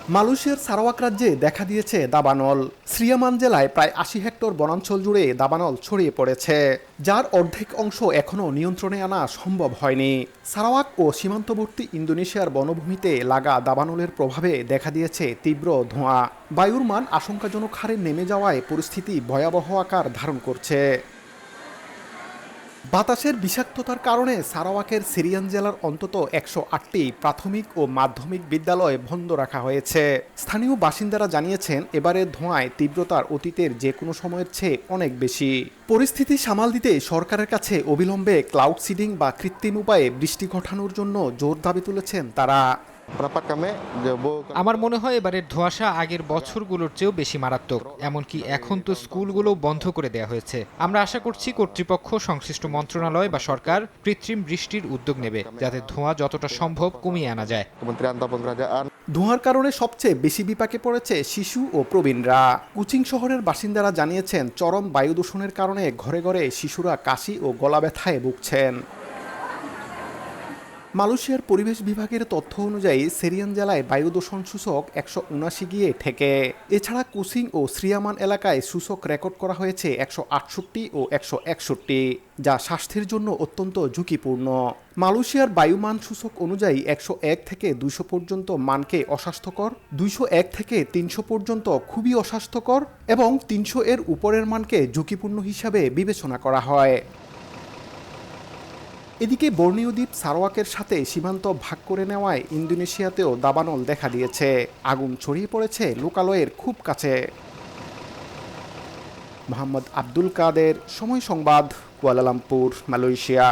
মালয়েশিয়ার সারাওয়াক রাজ্যে দেখা দিয়েছে দাবানল। শ্রিয়ামান জেলায় প্রায় ৮০ হেক্টর বনাঞ্চল জুড়ে দাবানল ছড়িয়ে পড়েছে, যার অর্ধেক অংশ এখনও নিয়ন্ত্রণে আনা সম্ভব হয়নি। সারাওয়াক ও সীমান্তবর্তী ইন্দোনেশিয়ার বনভূমিতে লাগা দাবানলের প্রভাবে দেখা দিয়েছে তীব্র ধোঁয়া। বায়ুর মান আশঙ্কাজনক হারে নেমে যাওয়ায় পরিস্থিতি ভয়াবহ আকার ধারণ করছে। বাতাসের বিষাক্ততার কারণে সারাওয়াকের সিরিয়ান জেলার অন্তত ১০৮টি প্রাথমিক ও মাধ্যমিক বিদ্যালয় বন্ধ রাখা হয়েছে। স্থানীয় বাসিন্দারা জানিয়েছেন, এবারের ধোঁয়ায় তীব্রতার অতীতের যে কোনো সময়ের চেয়ে অনেক বেশি। পরিস্থিতি সামাল দিতে সরকারের কাছে অবিলম্বে ক্লাউড সিডিং বা কৃত্রিম উপায়ে বৃষ্টি ঘটানোর জন্য জোর দাবি তুলেছেন তারা। আমার মনে হয় এবারের ধোঁয়াশা আগের বছরগুলোর চেয়েও বেশি মারাত্মক। এমনকি এখন তো স্কুলগুলো বন্ধ করে দেওয়া হয়েছে। আমরা আশা করছি কর্তৃপক্ষ, সংশ্লিষ্ট মন্ত্রণালয় বা সরকার কৃত্রিম বৃষ্টির উদ্যোগ নেবে, যাতে ধোঁয়া যতটা সম্ভব কমিয়ে আনা যায়। ধোঁয়ার কারণে সবচেয়ে বেশি বিপাকে পড়েছে শিশু ও প্রবীণরা। কুচিং শহরের বাসিন্দারা জানিয়েছেন, চরম বায়ু দূষণের কারণে ঘরে ঘরে শিশুরা কাশি ও গলা ব্যথায় ভুগছেন। মালয়েশিয়ার পরিবেশ বিভাগের তথ্য অনুযায়ী সেরিয়ান জেলায় বায়ু দূষণ সূচক ১৭৯ গিয়ে ঠেকে। এছাড়া কুচিং ও শ্রিয়ামান এলাকায় সূচক রেকর্ড করা হয়েছে ১৬৮ ও ১৬১, যা স্বাস্থ্যের জন্য অত্যন্ত ঝুঁকিপূর্ণ। মালয়েশিয়ার বায়ুমান সূচক অনুযায়ী ১০১ থেকে ২০০ পর্যন্ত মানকে অস্বাস্থ্যকর, ২০১ থেকে ৩০০ পর্যন্ত খুবই অস্বাস্থ্যকর এবং ৩০০ এর উপরের মানকে ঝুঁকিপূর্ণ হিসাবে বিবেচনা করা হয়। এদিকে বর্নিও দ্বীপ সারাওয়াকের সাথে সীমান্ত ভাগ করে নেওয়ায় ইন্দোনেশিয়াতেও দাবানল দেখা দিয়েছে। আগুন ছড়িয়ে পড়েছে লোকালয়ের খুব কাছে। মোহাম্মদ আব্দুল কাদের, সময় সংবাদ, কুয়ালালামপুর, মালয়েশিয়া।